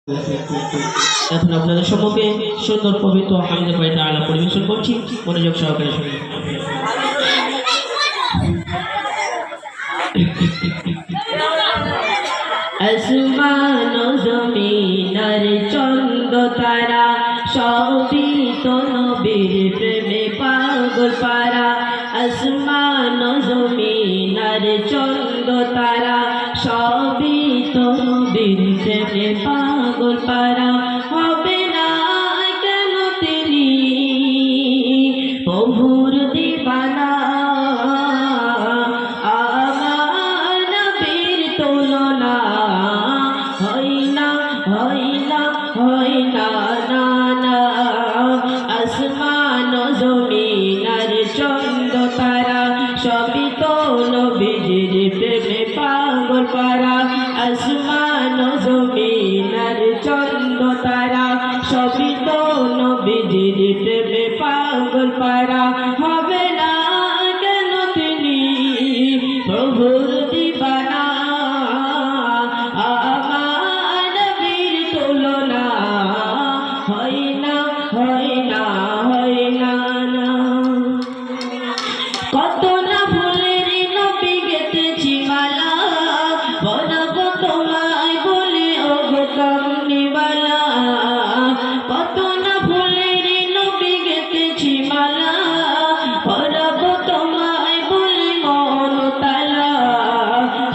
এখন আপনাদের সম্মুখে সুন্দর পবিত্র হামদে পাইতা আলা পরিবেশন করছি, মনোযোগ সহকারে শুনুন। আসমান জমিন আর চন্দ্র তারা সবই তো নবীর প্রেমে পাগল পারা। আসমান জমিন আর চন্দ্র তারা সবই তো নবীর প্রেমে পাগল পারা। হবে না কেন তিনি প্রভুর দিবানা, আমার নবীর তুলনা হয় না, হয় না, হয় না, না না। আসমান জমিন আর চন্দ্র তারা সবই তো নবীর প্রেমে পাগল পারা। আসমান জমিন আর চন্দ্র তারা সবই তো নবীর প্রেমে পাগল পারা। হবে না কেন তিনি প্রভুর দিবানা, আমার নবীর তুলনা হয় না, হয় না, হয় না, না। কত না ফুলের নবী গেতেছি মালা, বলব তোমায় বলে ওগো কামলিওয়ালা। কত না ফুলের নবী গেতেছি মালা, বলব তোমায় বলে মন তালা।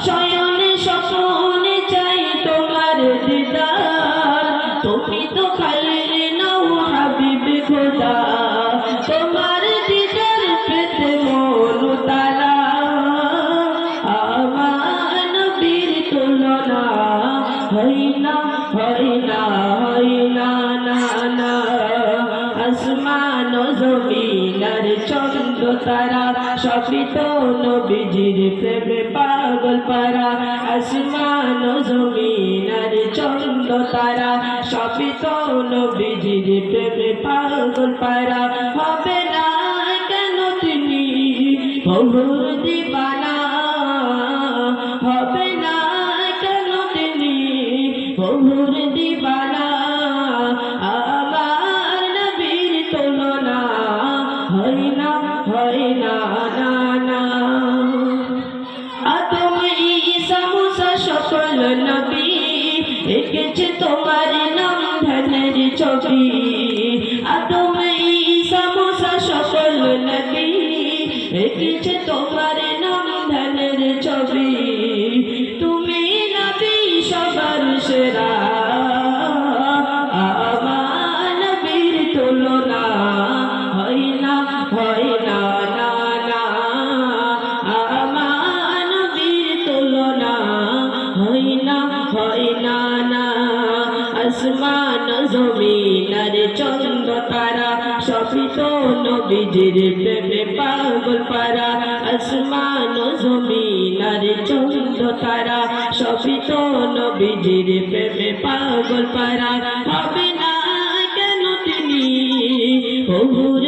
শয়নে স্বপনে চাই তোমার দিদার, তুমি তো খালিল নও হাবিব খোদা। তোমার দিদার পেতে মন তালা, আমার নবীর তুলনা হয় না, হয় না, হয় না, না না। আসমান জমিন আর চন্দ্র তারা সবই তো নবীজির প্রেমে পাগল পারা। আসমান জমিন আর চন্দ্র তারা সবই তো নবীজির প্রেমে পাগল পারা। হবে না কেন তিনি প্রভুর দিবানা, হবে না কেন তিনি প্রভুর দিবানা। আমার নবীর তুলনা হয় না, হয় না, না না। আদম ঈসা মুসা সকল নবী এঁকেছে তোমার নাম ধ্যানের ছবি। আদম ঈসা মুসা সকল নবী এঁকেছে তোমার নাম ধ্যানের ছবি। তুমি নবী সবার সেরা, আমার নবীর তুলনা হয় না, হয় না, না না। আমার নবীর তুলনা হয় না, হয় না, না। আসমান জমিন আর চন্দ্র তারা সবই তো নবীজির প্রেমে পাগল পারা। আসমান জমিন আর চন্দ্র তারা সবই তো নবীজির প্রেমে পাগল পারা। হবে না কেন তিনি প্রভুর